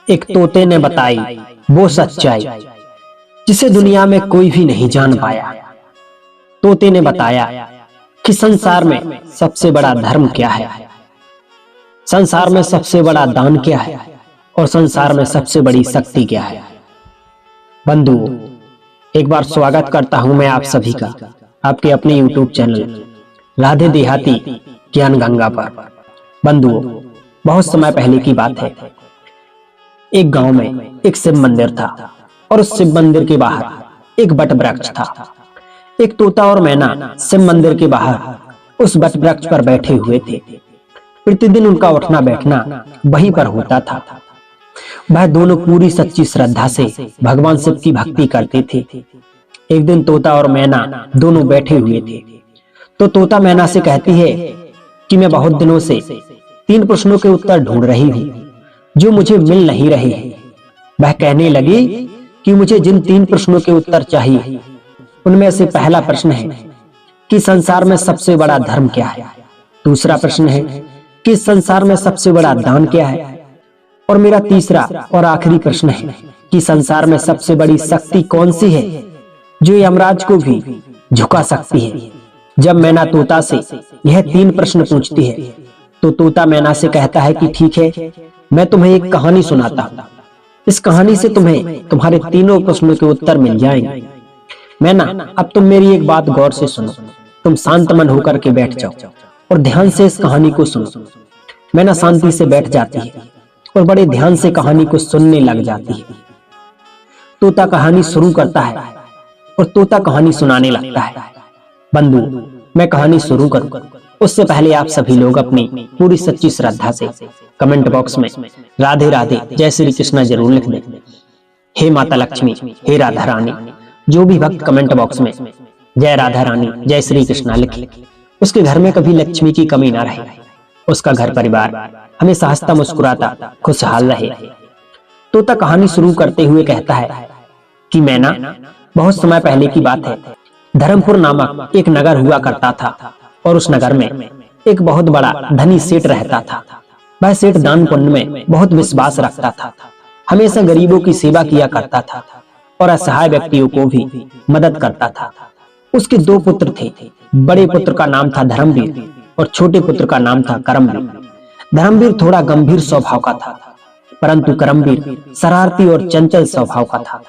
एक तोते ने बताई वो सच्चाई जिसे दुनिया में कोई भी नहीं जान पाया। तोते ने बताया कि संसार में सबसे बड़ा धर्म क्या है, संसार में सबसे बड़ा दान क्या है और संसार में सबसे बड़ी शक्ति क्या है। बंधुओं, एक बार स्वागत करता हूं मैं आप सभी का आपके अपने YouTube चैनल राधे देहाती ज्ञान गंगा पर। बंधुओं, बहुत समय पहले की बात है। एक गांव में एक शिव मंदिर था और उस शिव मंदिर के बाहर एक बट वृक्ष था। एक तोता और मैना शिव मंदिर के बाहर उस बट वृक्ष पर बैठे हुए थे। प्रतिदिन उनका उठना बैठना वहीं पर होता था। वह दोनों पूरी सच्ची श्रद्धा से भगवान शिव की भक्ति करते थे। एक दिन तोता और मैना दोनों बैठे हुए थे तो तोता मैना से कहती है कि मैं बहुत दिनों से 3 प्रश्नों के उत्तर ढूंढ रही हूँ जो मुझे मिल नहीं रहे हैं। वह कहने लगी कि मुझे जिन 3 प्रश्नों के उत्तर चाहिए उनमें से पहला प्रश्न है कि संसार में सबसे बड़ा धर्म क्या है, दूसरा प्रश्न है कि संसार में सबसे बड़ा दान क्या है और मेरा तीसरा और आखिरी प्रश्न है कि संसार में सबसे बड़ी शक्ति कौन सी है जो यमराज को भी झुका सकती है। जब मैना तोता से यह 3 प्रश्न पूछती है तो तोता मैना से कहता है कि ठीक है, मैं तुम्हें एक कहानी सुनाता हूँ। इस कहानी से तुम्हें तुम्हारे तीनों प्रश्नों के उत्तर मिल जाएंगे। मैना, अब तुम मेरी एक बात गौर से सुनो। तुम शांत मन होकर के बैठ जाओ और ध्यान से इस कहानी को सुनो। मैना शांति से बैठ जाती है और बड़े ध्यान से कहानी को सुनने लग जाती है। तोता कहानी शुरू करता है और तोता कहानी सुनाने लगता है। बंधु, मैं कहानी शुरू करूं उससे पहले आप सभी लोग अपनी पूरी सच्ची श्रद्धा से कमेंट बॉक्स में राधे राधे जय श्री कृष्णा जरूर लिख दें। हे माता लक्ष्मी, हे राधा रानी, जो भी भक्त कमेंट बॉक्स में जय राधा रानी जय श्री कृष्णा लिखे उसके घर में कभी लक्ष्मी की कमी ना रहे, उसका घर परिवार हमेशा हंसता मुस्कुराता खुशहाल रहे। तोता कहानी शुरू करते हुए कहता है कि मैना, बहुत समय पहले की बात है। धर्मपुर नामक एक नगर हुआ करता था और उस नगर में एक बहुत बड़ा धनी सेठ रहता था। वह सेठ दान पुण्य में बहुत विश्वास रखता था, हमेशा गरीबों की सेवा किया करता था और असहाय व्यक्तियों को भी मदद करता था। उसके 2 पुत्र थे। बड़े पुत्र का नाम था धर्मवीर और छोटे पुत्र का नाम था करमवीर। धर्मवीर थोड़ा गंभीर स्वभाव का था परंतु करमवीर शरारती और चंचल स्वभाव का था।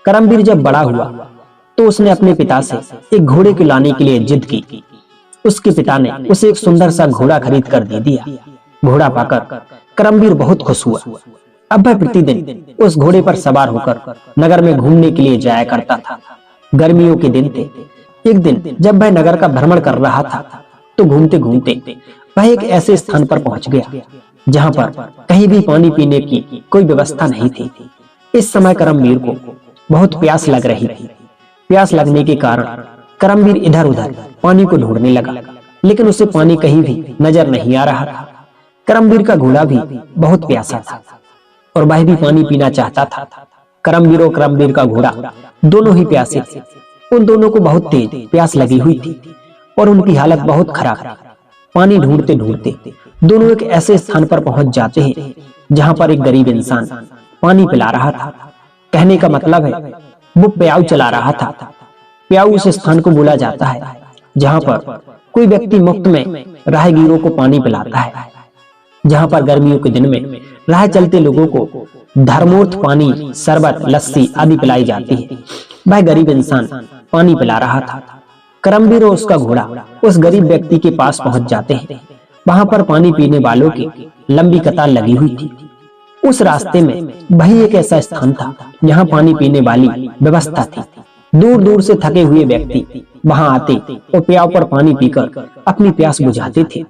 करमवीर जब बड़ा हुआ तो उसने अपने पिता से एक घोड़े को लाने के लिए जिद की। उसके पिता ने उसे एक सुंदर सा घोड़ा खरीद कर दे दिया। घोड़ा पाकर करमवीर बहुत खुश हुआ। अब वह प्रतिदिन उस घोड़े पर सवार होकर नगर में घूमने के लिए जाया करता था। गर्मियों के दिन थे। एक दिन जब वह नगर का भ्रमण कर रहा था तो घूमते घूमते वह एक ऐसे स्थान पर पहुंच गया जहां पर कहीं भी पानी पीने की कोई व्यवस्था नहीं थी। इस समय करमवीर को बहुत प्यास लग रही थी। प्यास लगने के कारण करमवीर इधर उधर पानी को ढूंढने लगा, लेकिन उसे पानी कहीं भी नजर नहीं आ रहा था। करमवीर का घोड़ा भी बहुत प्यासा था और वह भी पानी पीना चाहता था। करमवीर और करमवीर का घोड़ा दोनों ही प्यासे थे। उन दोनों को बहुत तेज प्यास लगी हुई थी और उनकी हालत बहुत खराब। पानी ढूंढते ढूंढते दोनों एक ऐसे स्थान पर पहुंच जाते हैं जहां पर एक गरीब इंसान पानी पिला रहा था। कहने का मतलब है वो प्याऊ चला रहा था। प्याऊ उस स्थान को बोला जाता है जहां पर कोई व्यक्ति मुफ्त में राहगीरों को पानी पिलाता है, जहां पर गर्मियों के दिन में राह चलते लोगों को धर्मोर्थ पानी, शरबत, लस्सी आदि पिलाई जाती है। वह गरीब इंसान पानी पिला रहा था। करमवीर और उसका घोड़ा उस गरीब व्यक्ति के पास पहुंच जाते हैं। वहां पर पानी पीने वालों की लंबी कतार लगी हुई थी। उस रास्ते में वही एक ऐसा स्थान था जहां पानी पीने वाली व्यवस्था थी। दूर दूर से थके हुए व्यक्ति वहां आते और प्याऊ पर पानी पीकर अपनी प्यास बुझाते थे।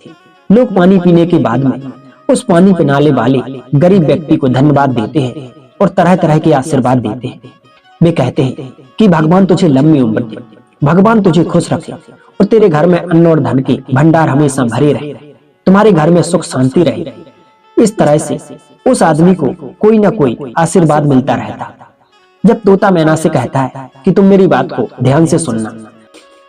लोग पानी पीने के बाद में उस पानी पिलाने वाले गरीब व्यक्ति को धन्यवाद देते हैं और तरह तरह के आशीर्वाद देते हैं। वे कहते हैं कि भगवान तुझे लंबी उम्र दे, भगवान तुझे खुश रखे और तेरे घर में अन्न और धन के भंडार हमेशा भरे रहे, तुम्हारे घर में सुख शांति रहे। इस तरह से उस आदमी को कोई ना कोई आशीर्वाद मिलता रहता। जब तोता मैना से कहता है कि तुम मेरी बात को ध्यान से सुनना,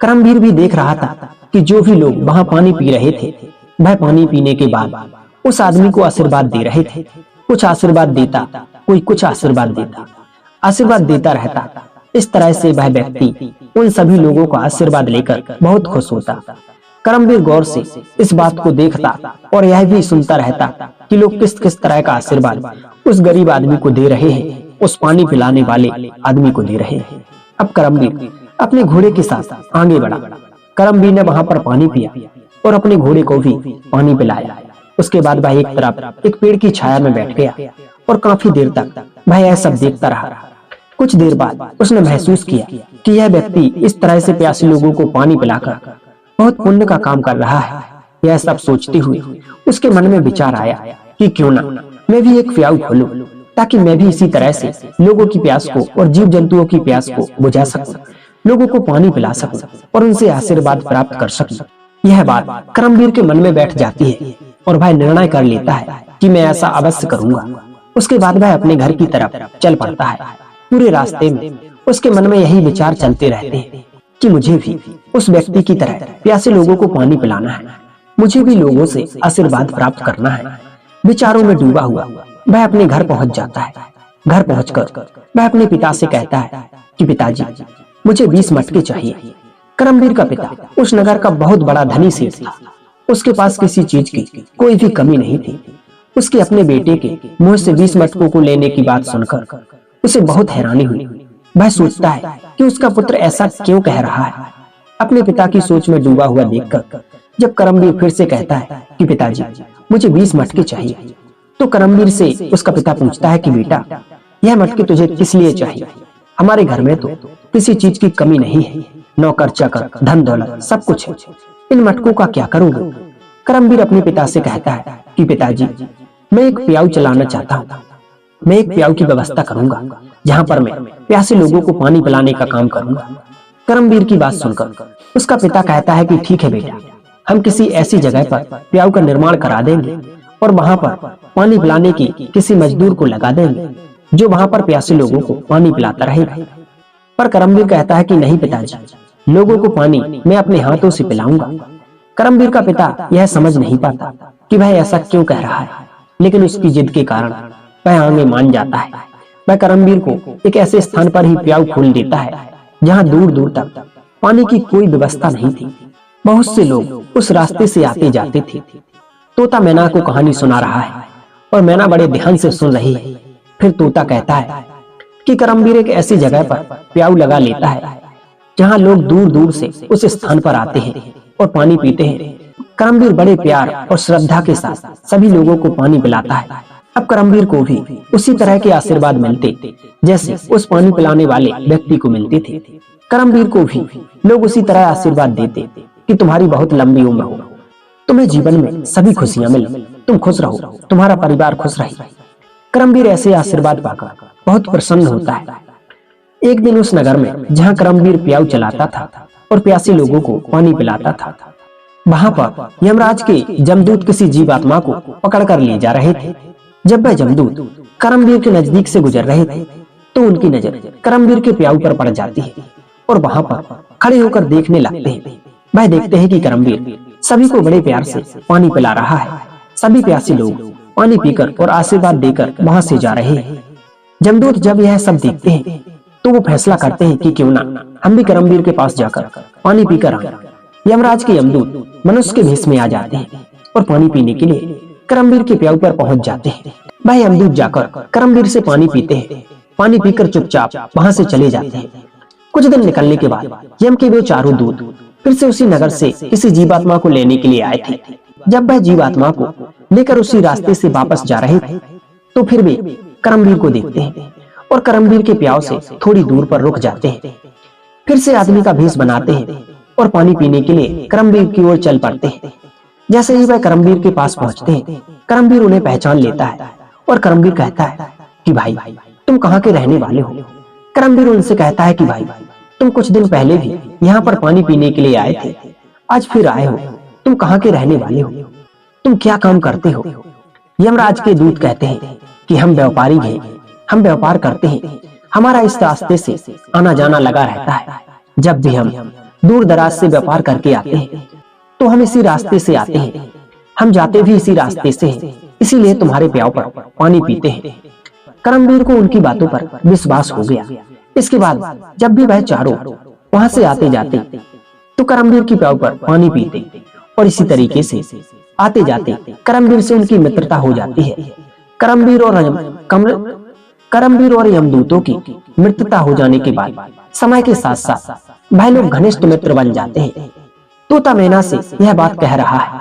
करमवीर भी देख रहा था कि जो भी लोग वहां पानी पी रहे थे वह पानी पीने के बाद उस आदमी को आशीर्वाद दे रहे थे। कुछ आशीर्वाद देता कोई कुछ आशीर्वाद देता, आशीर्वाद देता रहता। इस तरह से वह व्यक्ति उन सभी लोगों का आशीर्वाद लेकर बहुत खुश होता। करमवीर गौर से इस बात को देखता और यह भी सुनता रहता कि लोग किस किस तरह का आशीर्वाद उस गरीब आदमी को दे रहे हैं, उस पानी पिलाने वाले आदमी को दे रहे हैं। अब करमवीर अपने घोड़े के साथ आगे बढ़ा। करमवीर ने वहां पर पानी पिया और अपने घोड़े को भी पानी पिलाया। उसके बाद वह एक तरफ एक पेड़ की छाया में बैठ गया और काफी देर तक वह यह सब देखता रहा। कुछ देर बाद उसने महसूस किया कि यह व्यक्ति इस तरह से प्यासे लोगों को पानी पिलाकर बहुत पुण्य का काम कर रहा है। यह सब सोचते हुए उसके मन में विचार आया कि क्यों ना मैं भी एक प्याऊ खोलूं, ताकि मैं भी इसी तरह से लोगों की प्यास को और जीव जंतुओं की प्यास को बुझा सकूं, लोगों को पानी पिला सकूं और उनसे आशीर्वाद प्राप्त कर सकूं। यह बात करमवीर के मन में बैठ जाती है और वह निर्णय कर लेता है कि मैं ऐसा अवश्य करूंगा। उसके बाद वह अपने घर की तरफ चल पड़ता है। पूरे रास्ते में उसके मन में यही विचार चलते रहते हैं कि मुझे भी उस व्यक्ति की तरह प्यासे लोगों को पानी पिलाना है, मुझे भी लोगों से आशीर्वाद प्राप्त करना है। विचारों में डूबा हुआ वह अपने घर पहुंच जाता है। घर पहुंचकर वह अपने पिता से कहता है कि पिताजी, मुझे 20 मटके चाहिए। करमवीर का पिता उस नगर का बहुत बड़ा धनी सेठ था। उसके पास किसी चीज की कोई भी कमी नहीं थी। उसके अपने बेटे के मुंह से 20 मटकों को लेने की बात सुनकर उसे बहुत हैरानी हुई। वह सोचता है कि उसका पुत्र ऐसा क्यों कह रहा है। अपने पिता की सोच में डूबा हुआ देखकर जब करमवीर फिर से कहता है कि पिताजी, मुझे 20 मटके चाहिए, तो करमवीर से उसका पिता पूछता है कि बेटा, यह मटके तुझे किस लिए चाहिए? हमारे घर में तो किसी चीज की कमी नहीं है, नौकर चाकर, धन दौलत सब कुछ है, इन मटकों का क्या करोगे? करमवीर अपने पिता से कहता है कि पिताजी, मैं एक प्याऊ चलाना चाहता हूँ। मैं एक प्याऊ की व्यवस्था करूंगा जहाँ पर मैं प्यासे लोगों को पानी पिलाने का काम करूंगा। करमवीर की बात सुनकर उसका पिता कहता है कि ठीक है बेटा, हम किसी ऐसी जगह पर प्याऊ का निर्माण करा देंगे और वहां पर पानी पिलाने की किसी मजदूर को लगा देंगे जो वहां पर प्यासे लोगों को पानी पिलाता रहेगा। पर करमवीर कहता है कि नहीं पिताजी, लोगों को पानी मैं अपने हाथों से पिलाऊंगा। करमवीर का पिता यह समझ नहीं पाता कि वह ऐसा क्यों कह रहा है, लेकिन उसकी जिद के कारण वह आगे मान जाता है। वह करमवीर को एक ऐसे स्थान पर ही प्याऊ खोल देता है जहाँ दूर दूर तक पानी की कोई व्यवस्था नहीं थी। बहुत से लोग उस रास्ते से आते जाते थे। तोता मैना को कहानी सुना रहा है और मैना बड़े ध्यान से सुन रही है। फिर तोता कहता है कि करमवीर एक ऐसी जगह पर प्याऊ लगा लेता है जहाँ लोग दूर दूर से उस स्थान पर आते हैं और पानी पीते हैं। करमवीर बड़े प्यार और श्रद्धा के साथ सभी लोगों को पानी पिलाता है। अब करमवीर को भी उसी तरह के आशीर्वाद मिलते जैसे उस पानी पिलाने वाले व्यक्ति को मिलते थे। करमवीर को भी लोग उसी तरह आशीर्वाद देते कि तुम्हारी बहुत लंबी उम्र हो, तुम्हें जीवन में सभी खुशियां मिले, तुम खुश रहो, तुम्हारा परिवार खुश रहे। करमवीर ऐसे आशीर्वाद पाकर बहुत प्रसन्न होता है। एक दिन उस नगर में जहाँ करमवीर प्याऊ चलाता था और प्यासे लोगों को पानी पिलाता था, वहां पर यमराज के जमदूत किसी जीवात्मा को पकड़ कर ले जा रहे थे। जब वह जमदूत करमवीर के नजदीक से गुजर रहे थे तो उनकी नजर करमवीर के प्याऊ पर पड़ जाती है और वहां पर खड़े होकर देखने लगते हैं। वह देखते हैं कि करमवीर सभी को बड़े प्यार से पानी पिला रहा है। सभी प्यासे लोग पानी पीकर और आशीर्वाद देकर वहां से जा रहे हैं। जमदूत जब यह सब देखते हैं तो वो फैसला करते हैं कि क्यों ना हम भी करमवीर के पास जाकर पानी पीकर आए। यमराज के यमदूत मनुष्य के भेष में आ जाते हैं और पानी पीने के लिए करमवीर के प्याऊ पर पहुंच जाते हैं। वह यमदूत जाकर करमवीर से पानी पीते हैं। पानी पीकर चुपचाप वहां से चले जाते हैं। कुछ दिन निकलने के बाद यम के वे चारों दूत फिर से उसी नगर से किसी जीवात्मा को लेने के लिए आए थे। जब वह जीवात्मा को लेकर उसी रास्ते से वापस जा रहे थे तो फिर वे करमवीर को देखते हैं और करमवीर के प्याऊ से थोड़ी दूर पर रुक जाते हैं। फिर से आदमी का भेष बनाते हैं और पानी पीने के लिए करमवीर की ओर चल पड़ते हैं। जैसे ही वह करमवीर के पास पहुंचते हैं, करमवीर उन्हें पहचान लेता है और करमवीर कहता है कि भाई, तुम कहाँ के रहने वाले हो? करमवीर उनसे कहता है कि भाई, तुम कुछ दिन पहले भी यहाँ पर पानी पीने के लिए आए थे, आज फिर आए हो, तुम कहाँ के रहने वाले हो? तुम क्या काम करते हो? यमराज के दूत कहते हैं कि हम व्यापारी हैं, हम व्यापार करते हैं, हमारा इस रास्ते से आना जाना लगा रहता है। जब भी हम दूर दराज से व्यापार करके आते हैं तो हम इसी रास्ते से आते हैं, हम जाते भी इसी रास्ते से हैं, इसीलिए तुम्हारे प्याऊ पर पानी पीते हैं। करमवीर को उनकी बातों पर विश्वास हो गया। इसके बाद जब भी वह चारों वहां से आते जाते तो करमवीर की प्याऊ पर पानी पीते और इसी तरीके से आते जाते करमवीर से उनकी मित्रता हो जाती है। करमवीर और यमदूतों की मित्रता हो जाने के बाद समय के साथ साथ भाई लोग घनिष्ठ मित्र बन जाते हैं। तोता मैना से यह बात कह रहा है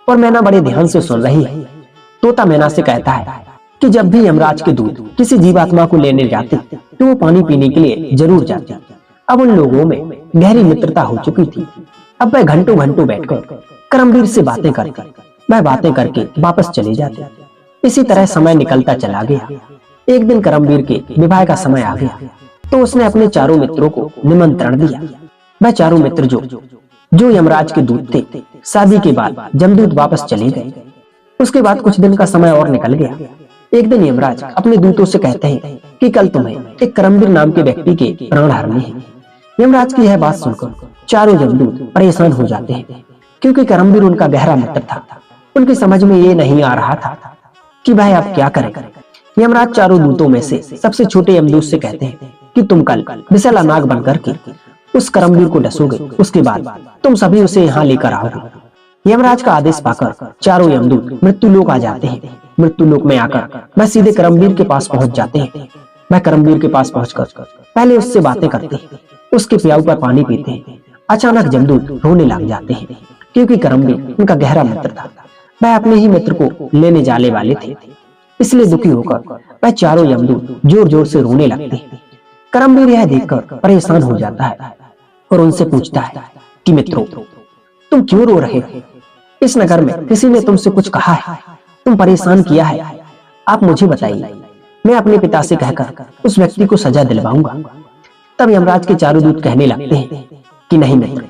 और मैना बड़े ध्यान से सुन रही है। तोता मैना से कहता है कि जब भी यमराज के दूत किसी जीवात्मा को लेने जाते तो वो पानी पीने के लिए जरूर जाते। अब उन लोगों में गहरी मित्रता हो चुकी थी। अब वह घंटों घंटों बैठकर करमवीर से बातें करते, वह बातें करके वापस चले जाते। इसी तरह समय निकलता चला गया। एक दिन करमवीर के विवाह का समय आ गया तो उसने अपने चारों मित्रों को निमंत्रण दिया। वह चारों मित्र जो यमराज के दूत थे, शादी के बाद जमदूत वापस चले गए। उसके बाद कुछ दिन का समय और निकल गया। एक दिन यमराज अपने दूतों से कहते हैं कि कल तुम्हें एक करमवीर नाम के व्यक्ति के प्राण हरने हैं। यमराज की यह बात सुनकर चारों जमदूत परेशान हो जाते हैं, क्योंकि करमवीर उनका गहरा मित्र था। उनकी समझ में ये नहीं आ रहा था कि भाई आप क्या करें। यमराज चारों दूतों में से सबसे छोटे यमदूत से कहते हैं कि तुम कल विशाला नाग बनकर के उस करमवीर को डसोगे, उसके बाद तुम सभी उसे यहाँ लेकर आओगे। यमराज का आदेश पाकर चारों यमदूत मृत्युलोक आ जाते हैं। मृत्युलोक में आकर वह सीधे करमवीर के पास पहुंच जाते हैं। वह करमवीर के पास पहुंचकर पहले उससे बातें करते हैं, उसके प्याऊ पर पानी पीते हैं। अचानक जमदूत रोने लग जाते हैं, क्योंकि करमवीर उनका गहरा मित्र था। वह अपने ही मित्र को लेने जाने वाले थे, इसलिए दुखी होकर वह चारों यमदूत जोर जोर से रोने लगते हैं। करमवीर यह देखकर परेशान हो जाता है और उनसे पूछता है कि मित्रों, तुम क्यों रो रहे हो? इस नगर में किसी ने तुमसे कुछ कहा है, तुम परेशान किया है? आप मुझे बताइए, मैं अपने पिता से कहकर उस व्यक्ति को सजा दिलवाऊंगा। तब यमराज के चारों दूत कहने लगते हैं कि नहीं मित्र,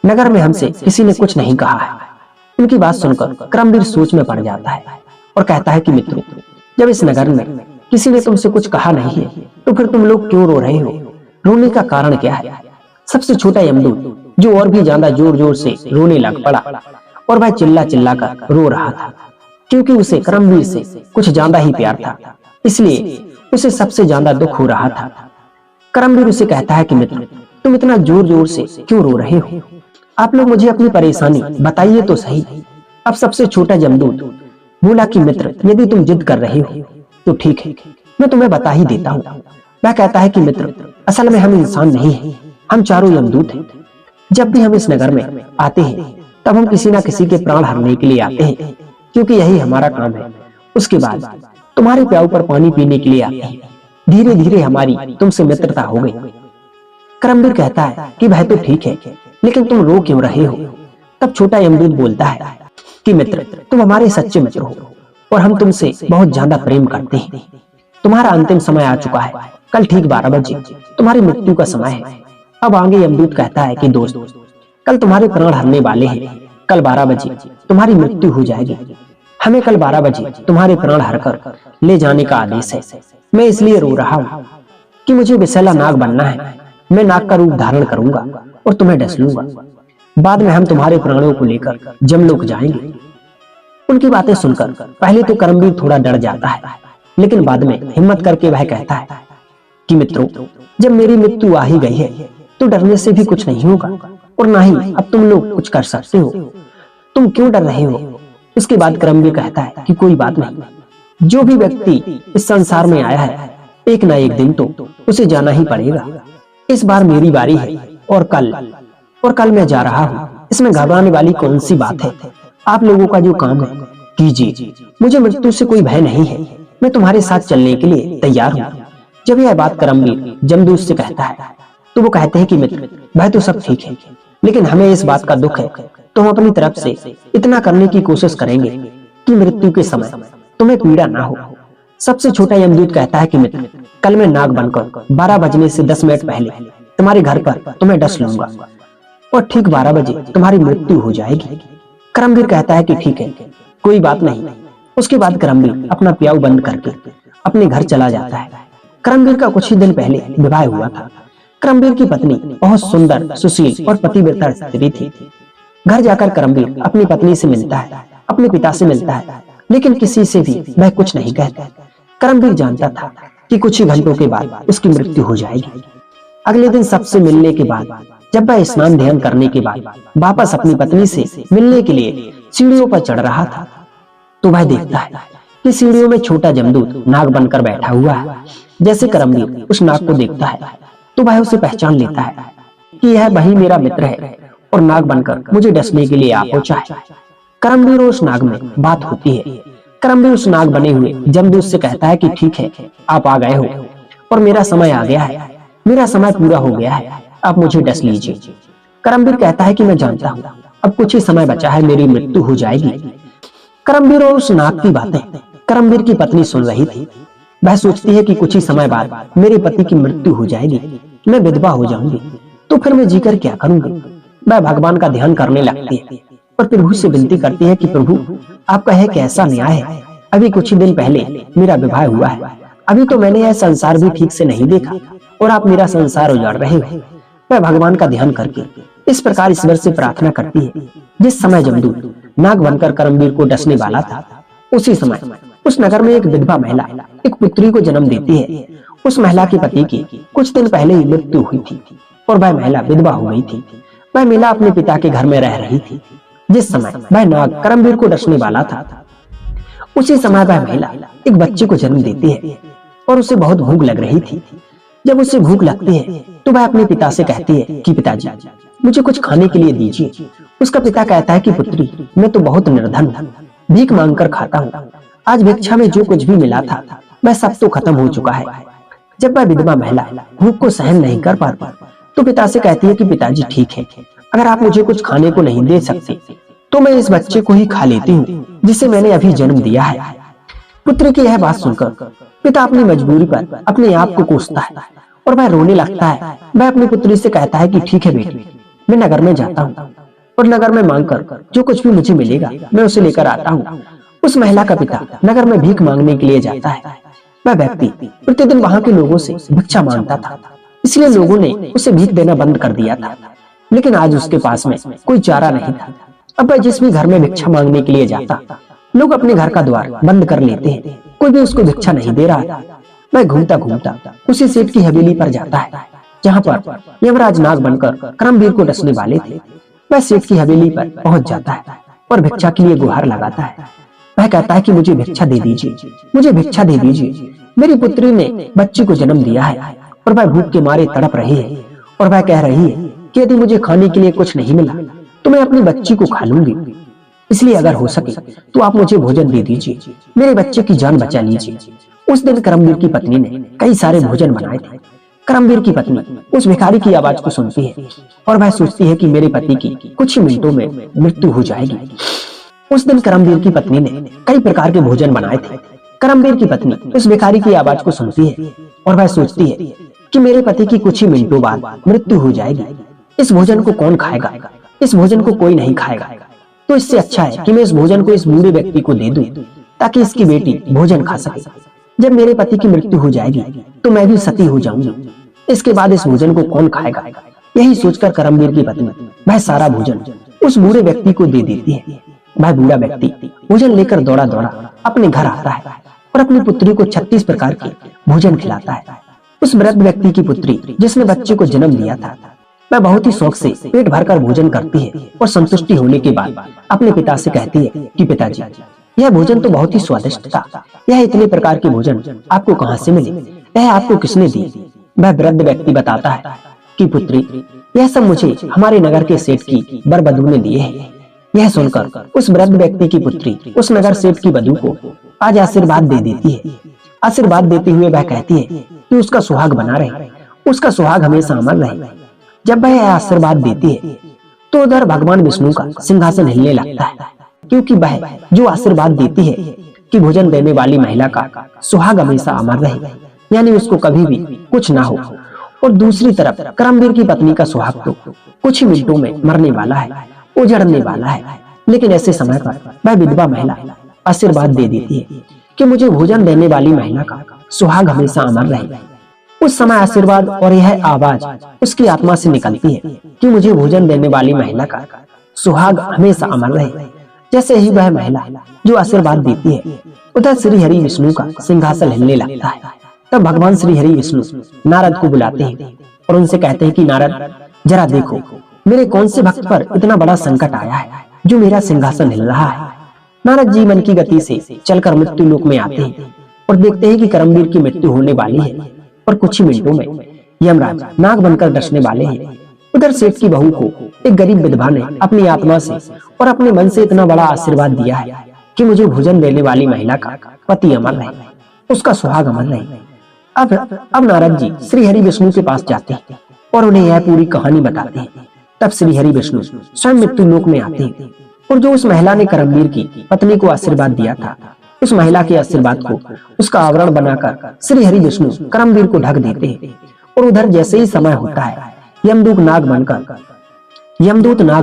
नगर में हमसे किसी ने कुछ नहीं कहा है। उनकी बात सुनकर करमवीर सोच में पड़ जाता है और कहता है कि मित्रों, जब इस नगर में किसी ने तुमसे कुछ कहा नहीं है तो फिर तुम लोग क्यों रो रहे हो? रोने का कारण क्या है? सबसे छोटा यमदूत, जो और भी ज्यादा जोर जोर से रोने लग पड़ा और वह चिल्ला चिल्ला कर रो रहा था, क्योंकि उसे करमवीर से कुछ ज्यादा ही प्यार था, इसलिए उसे सबसे ज्यादा दुख हो रहा था। करमवीर उसे कहता है कि मित्र, तुम इतना जोर जोर से क्यों रो रहे हो? आप लोग मुझे अपनी परेशानी बताइए तो सही। अब सबसे छोटा यमदूत बोला कि मित्र, यदि तुम जिद कर रहे हो तो ठीक है, मैं तुम्हें बता ही देता हूँ। वह कहता है कि मित्र, असल में हम इंसान नहीं हैं, हम चारों यमदूत हैं। जब भी हम इस नगर में आते हैं तब हम किसी ना किसी के प्राण हरने के लिए आते हैं, क्योंकि यही हमारा काम है। उसके बाद तुम्हारे प्याऊ पर पानी पीने के लिए आते हैं। धीरे धीरे हमारी तुमसे मित्रता हो गई। करमवीर कहता है कि भाई तो ठीक है, लेकिन तुम रो क्यों रहे हो? तब छोटा यमदूत बोलता है कि मित्र, तुम हमारे सच्चे मित्र हो और हम तुमसे बहुत ज्यादा प्रेम करते हैं। तुम्हारा अंतिम समय आ चुका है, कल ठीक 12 बजे तुम्हारी मृत्यु का समय है। अब आगे यमदूत कहता है कि दोस्त, कल तुम्हारे प्राण हरने वाले हैं, कल 12 बजे तुम्हारी मृत्यु हो जाएगी। हमें कल 12 बजे तुम्हारे प्राण हरकर ले जाने का आदेश है। मैं इसलिए रो रहा हूँ कि मुझे विशाला नाग बनना है। मैं नाग का रूप धारण करूंगा और तुम्हें डस लूंगा। बाद में हम तुम्हारे प्राणों को लेकर जमलोक जाएंगे। उनकी बातें सुनकर पहले तो करमवीर थोड़ा डर जाता है, लेकिन बाद में हिम्मत करके वह कहता है कि मित्रों, जब मेरी मृत्यु आ ही गई है तो डरने से भी कुछ नहीं होगा और ना ही अब तुम लोग कुछ कर सकते हो। तुम क्यों डर रहे हो? उसके बाद करमवीर कहता है कि कोई बात नहीं, जो भी व्यक्ति इस संसार में आया है एक ना एक दिन तो उसे जाना ही पड़ेगा। इस बार मेरी बारी है और कल मैं जा रहा हूँ। इसमें घबराने वाली कौन सी बात है? आप लोगों का जो काम है कीजिए, मुझे मृत्यु से कोई भय नहीं है। मैं तुम्हारे साथ चलने के लिए तैयार हूँ। जब यह बात करमवीर जमदूत से कहता है तो वो कहते हैं कि मित्र, भय तो सब ठीक है, लेकिन हमें इस बात का दुख है तो हम अपनी तरफ से इतना करने की कोशिश करेंगे कि मृत्यु के समय तुम्हें पीड़ा ना हो। सबसे छोटा यमदूत कहता है कि मित्र, कल मैं नाग बनकर 12 बजने से 10 मिनट पहले तुम्हारे घर पर तुम्हें डस लूंगा और ठीक 12 बजे तुम्हारी मृत्यु हो जाएगी। करमवीर कहता है कि ठीक है, कोई बात नहीं। उसके बाद करमवीर अपना प्याऊ बंद करके अपने घर चला जाता है। करमवीर का कुछ ही दिन पहले विवाह हुआ था। करमवीर की पत्नी बहुत सुंदर, सुशील और पतिव्रता स्त्री थी। घर जाकर करमवीर अपनी पत्नी से मिलता है, अपने पिता से मिलता है, लेकिन किसी से भी वह कुछ नहीं कहता। करमवीर जानता था कि कुछ ही घंटों के बाद उसकी मृत्यु हो जाएगी। अगले दिन सबसे मिलने के बाद जब वह स्नान ध्यान करने के बाद वापस अपनी पत्नी से मिलने के लिए सीढ़ियों पर चढ़ रहा था, तो वह देखता है कि सीढ़ियों में छोटा जमदूत नाग बनकर बैठा हुआ है। जैसे करमवीर उस नाग को देखता है तो वह उसे पहचान लेता है कि यह वही मेरा मित्र है और नाग बनकर मुझे डसने के लिए आ पहुंचा है। करमवीर और उस नाग में बात होती है। करमवीर उस नाग बने हुए जमदूत से कहता है कि ठीक है, आप आ गए हो और मेरा समय आ गया है, मेरा समय पूरा हो गया है, आप मुझे डस लीजिए। करमवीर कहता है कि मैं जानता हूँ, अब कुछ ही समय बचा है, मेरी मृत्यु हो जाएगी। करमवीर और उस नाग की बातें करमवीर की पत्नी सुन रही थी। वह सोचती है कि कुछ ही समय बाद मेरे पति की मृत्यु हो जाएगी, मैं विधवा हो जाऊंगी, तो फिर मैं जीकर क्या करूंगी। वह भगवान का ध्यान करने लगती है और प्रभु से विनती करती है कि प्रभु, आपका यह कैसा न्याय है, अभी कुछ ही दिन पहले मेरा विवाह हुआ है, अभी तो मैंने यह संसार भी ठीक से नहीं देखा और आप मेरा संसार उजाड़ रहे हो। वह भगवान का ध्यान करके इस प्रकार ईश्वर से प्रार्थना करती है। जिस समय जमदूत नाग बनकर करमवीर को डसने वाला था, उसी समय उस नगर में एक विधवा महिला एक पुत्री को जन्म देती है। उस महिला के पति की कुछ दिन पहले ही मृत्यु हुई थी और वह महिला विधवा हो गई थी। वह महिला अपने पिता के घर में रह रही थी। जिस समय वह नाग करमवीर को डसने वाला था, उसी समय वह महिला एक बच्चे को जन्म देती है और उसे बहुत भूख लग रही थी। जब उसे भूख लगती है तो वह अपने पिता से कहती है कि पिताजी, मुझे कुछ खाने के लिए दीजिए। उसका पिता कहता है कि पुत्री, मैं तो बहुत निर्धन हूँ, भीख मांगकर खाता हूँ, आज भिक्षा में जो कुछ भी मिला था वह सब तो खत्म हो चुका है। जब वह विधवा महिला भूख को सहन नहीं कर पाती तो पिता से कहती है कि पिताजी ठीक है, अगर आप मुझे कुछ खाने को नहीं दे सकते तो मैं इस बच्चे को ही खा लेती हूँ जिसे मैंने अभी जन्म दिया है। पुत्री की यह बात सुनकर पिता अपनी मजबूरी पर अपने आप को कोसता है और वह रोने लगता है। वह अपनी पुत्री से कहता है कि ठीक है बेटी, मैं नगर में जाता हूँ और नगर में मांगकर जो कुछ भी मुझे मिलेगा मैं उसे लेकर आता हूँ। उस महिला का पिता नगर में भीख मांगने के लिए जाता है। वह व्यक्ति प्रतिदिन वहाँ के लोगों से भिक्षा मांगता था, इसलिए लोगों ने उसे भीख देना बंद कर दिया था। लेकिन आज उसके पास में कोई चारा नहीं था। अब वह जिस भी घर में भिक्षा मांगने के लिए जाता, लोग अपने घर का द्वार बंद कर लेते हैं, कोई भी उसको भिक्षा नहीं दे रहा था। वह घूमता घूमता उसी सेठ की हवेली पर जाता है जहाँ पर यमराज नाग बनकर करमवीर को डसने वाले थे। वह सेठ की हवेली पर पहुंच जाता है और भिक्षा के लिए गुहार लगाता है। वह कहता है कि मुझे भिक्षा दे दीजिए, मुझे भिक्षा दे दीजिए, मेरी पुत्री ने बच्चे को जन्म दिया है और वह भूख के मारे तड़प रही है और वह कह रही है कि यदि मुझे खाने के लिए कुछ नहीं मिला तो मैं अपनी बच्ची को खा लूंगी, इसलिए अगर हो सके तो आप मुझे भोजन दे दीजिए, मेरे बच्चे की जान बचा लीजिए। उस दिन करमवीर की पत्नी ने कई सारे भोजन बनाए थे। करमवीर की पत्नी उस भिखारी की आवाज को सुनती है और वह सोचती है कि मेरे पति की कुछ ही मिनटों में मृत्यु हो जाएगी। उस दिन करमवीर की पत्नी ने कई प्रकार के भोजन बनाए थे। करमवीर की पत्नी उस भिखारी की आवाज को सुनती है और वह सोचती है कि मेरे पति की कुछ ही मिनटों बाद मृत्यु हो जाएगी, इस भोजन को कौन खाएगा, इस भोजन को कोई नहीं खाएगा, तो इससे अच्छा है कि मैं इस भोजन को इस बूढ़े व्यक्ति को दे दूं ताकि इसकी बेटी भोजन खा सके। जब मेरे पति की मृत्यु हो जाएगी तो मैं भी सती हो जाऊंगी, इसके बाद इस भोजन को कौन खाएगा। यही सोचकर करमवीर की पत्नी वह सारा भोजन उस बूढ़े व्यक्ति को दे देती है। वह बूढ़ा व्यक्ति भोजन लेकर दौड़ा दौड़ा अपने घर आता है और अपनी पुत्री को 36 प्रकार के भोजन खिलाता है। उस वृद्ध व्यक्ति की पुत्री जिसने बच्चे को जन्म दिया था, वह बहुत ही शौक से पेट भरकर भोजन करती है और संतुष्टि होने के बाद अपने पिता से कहती है कि पिताजी, यह भोजन तो बहुत ही स्वादिष्ट था, यह इतने प्रकार के भोजन आपको कहाँ से मिले, यह आपको किसने दी। वह वृद्ध व्यक्ति बताता है कि पुत्री, यह सब मुझे हमारे नगर के सेठ की बरबधू ने दिए हैं। यह सुनकर उस वृद्ध व्यक्ति की पुत्री उस नगर सेठ की बधू को आज आशीर्वाद दे देती है। आशीर्वाद देते हुए वह कहती है कि उसका सुहाग बना रहे, उसका सुहाग हमेशा अमर रहे। जब वह आशीर्वाद देती है तो उधर भगवान विष्णु का सिंहासन हिलने लगता है, क्योंकि वह जो आशीर्वाद देती है कि भोजन देने वाली महिला का सुहाग हमेशा अमर रहे, यानी उसको कभी भी कुछ ना हो। और दूसरी तरफ करमवीर की पत्नी का सुहाग तो कुछ ही मिनटों में मरने वाला है, उजड़ने वाला है। लेकिन ऐसे समय पर वह विधवा महिला आशीर्वाद दे देती है कि मुझे भोजन देने वाली महिला का सुहाग हमेशा अमर रहे। उस समय आशीर्वाद और यह आवाज उसकी आत्मा से निकलती है कि मुझे भोजन देने वाली महिला का सुहाग हमेशा अमर रहे। जैसे ही वह महिला जो आशीर्वाद देती है, उधर श्री हरि विष्णु का सिंहासन हिलने लगता है। तब भगवान श्री हरि विष्णु नारद को बुलाते हैं और उनसे कहते हैं कि नारद, जरा देखो मेरे कौन से भक्त पर इतना बड़ा संकट आया है जो मेरा सिंहासन हिल रहा है। नारद जी मन की गति से चलकर मृत्यु लोक में आते हैं और देखते हैं कि करमवीर की मृत्यु होने वाली है और कुछ ही मिनटों में यमराज नाग बनकर डसने वाले हैं। उधर सेठ की बहू को एक गरीब विधवा ने अपनी आत्मा से और अपने मन से इतना बड़ा आशीर्वाद दिया है कि मुझे भोजन देने वाली महिला का पति अमर रहे, उसका सुहाग अमर रहे। अब नारद जी श्री हरि विष्णु के पास जाते हैं और उन्हें यह पूरी कहानी बताते हैं। तब श्री हरि विष्णु स्वयं मृत्यु लोक में आते हैं और जो उस महिला ने करमवीर की पत्नी को आशीर्वाद दिया था, उस महिला के आशीर्वाद को उसका आवरण बनाकर श्री हरि विष्णु करमवीर को ढक देते हैं। और उधर जैसे ही समय होता है, यमदूत नाग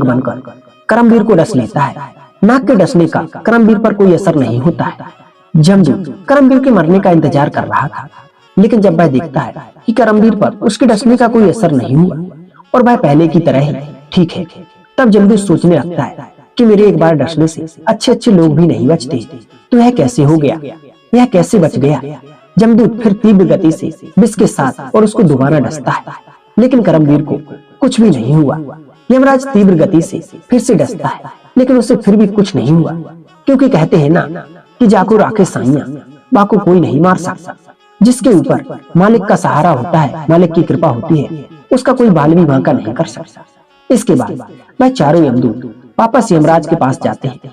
बनकर करमवीर को डस लेता है। नाग के डसने का करमवीर पर कोई असर नहीं होता है। यमदूत करमवीर के मरने का इंतजार कर रहा था, लेकिन जब वह देखता है कि करमवीर पर उसके डसने का कोई असर नहीं हुआ और वह पहले की तरह ही ठीक है, तब यमदूत सोचने लगता है कि मेरे एक बार डसने से अच्छे अच्छे लोग भी नहीं बचते, तो यह कैसे हो गया, यह कैसे बच गया। यमदूत फिर तीव्र गति से विष के साथ और उसको दोबारा डसता है, लेकिन करमवीर को कुछ भी नहीं हुआ। यमराज तीव्र गति से फिर से डसता है, लेकिन उसे फिर भी कुछ नहीं हुआ, क्योंकि कहते हैं ना कि जाको राखे साइया, बाको कोई नहीं मार सकता। जिसके ऊपर मालिक का सहारा होता है, मालिक की कृपा होती है, उसका कोई बाल भी बांका नहीं कर सकता। इसके बाद वह चारों यमदूत वापस यमराज के पास जाते हैं।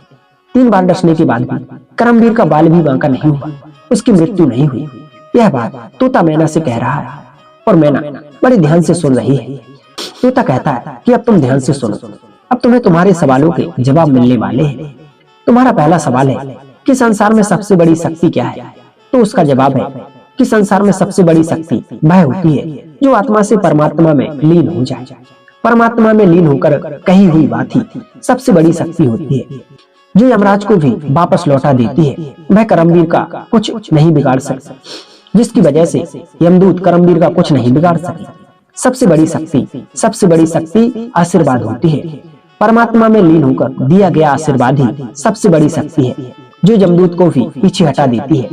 3 बार डसने के बाद भी करमवीर का बाल भी बांका नहीं हुआ, उसकी मृत्यु नहीं हुई। यह बात तोता मैना से कह रहा है और मैना बड़े ध्यान से सुन रही है। तोता कहता है कि अब तुम ध्यान से सुनो, अब तुम्हें तुम्हारे सवालों के जवाब मिलने वाले हैं। तुम्हारा पहला सवाल है कि संसार में सबसे बड़ी शक्ति क्या है, तो उसका जवाब है कि संसार में सबसे बड़ी शक्ति वह होती है जो आत्मा से परमात्मा में लीन हो जाए। परमात्मा में लीन होकर कही हुई बात ही सबसे बड़ी शक्ति होती है, जो यमराज को भी वापस लौटा देती है। वह करमवीर का कुछ नहीं बिगाड़ सकता, जिसकी वजह से यमदूत करमवीर का कुछ नहीं बिगाड़ सके। सबसे बड़ी शक्ति आशीर्वाद होती है। परमात्मा में लीन होकर दिया गया आशीर्वाद ही सबसे बड़ी शक्ति है, जो यमदूत को भी पीछे हटा देती है।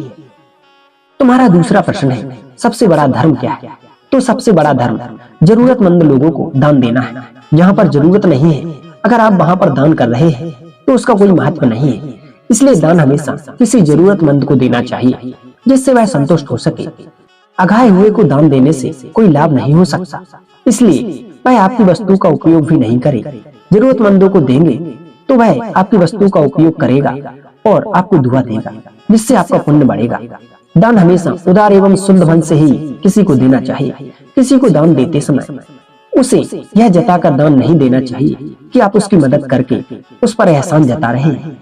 तुम्हारा दूसरा प्रश्न है, सबसे बड़ा धर्म क्या है? तो सबसे बड़ा धर्म जरूरतमंद लोगों को दान देना है। जहाँ पर जरूरत नहीं है, अगर आप वहाँ पर दान कर रहे हैं तो उसका कोई महत्व नहीं है। इसलिए दान हमेशा किसी जरूरतमंद को देना चाहिए, जिससे वह संतुष्ट हो सके। अघाए हुए को दान देने से कोई लाभ नहीं हो सकता, इसलिए वह आपकी वस्तु का उपयोग भी नहीं करे। जरूरतमंदों को देंगे तो वह आपकी वस्तु का उपयोग करेगा और आपको दुआ देगा, जिससे आपका पुण्य बढ़ेगा। दान हमेशा उदार एवं शुद्ध मन से ही किसी को देना चाहिए। किसी को दान देते समय उसे यह जताकर दान नहीं देना चाहिए कि आप उसकी मदद करके उस पर एहसान जता रहे हैं।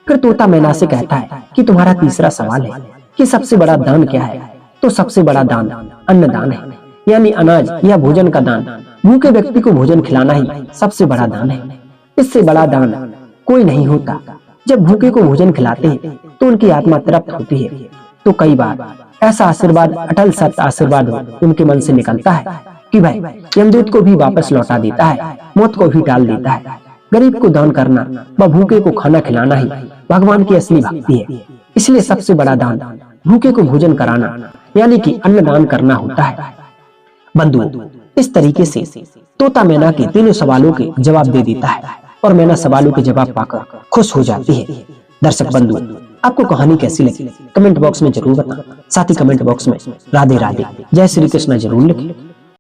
फिर तोता मैना से कहता है कि तुम्हारा तीसरा सवाल है कि सबसे बड़ा दान क्या है? तो सबसे बड़ा दान अन्नदान है, यानी अनाज या भोजन का दान। भूखे व्यक्ति को भोजन खिलाना ही सबसे बड़ा दान है। इससे बड़ा दान कोई नहीं होता। जब भूखे को भोजन खिलाते हैं तो उनकी आत्मा तृप्त होती है। तो कई बार ऐसा आशीर्वाद, अटल सत्य आशीर्वाद उनके मन से निकलता है कि भाई यमदूत को भी वापस लौटा देता है, मौत को भी टाल देता है। गरीब को दान करना व भूखे को खाना खिलाना ही भगवान की असली भक्ति है। इसलिए सबसे बड़ा दान भूखे को भोजन कराना, यानी कि अन्नदान करना होता है। बंधुओं, इस तरीके से तोता मैना के तीनों सवालों के जवाब दे देता है और मैना सवालों के जवाब पाकर खुश हो जाती है। दर्शक बंधु, आपको कहानी कैसी लगी कमेंट बॉक्स में जरूर बताएं। साथ ही कमेंट बॉक्स में राधे राधे, जय श्री कृष्ण जरूर लिखें।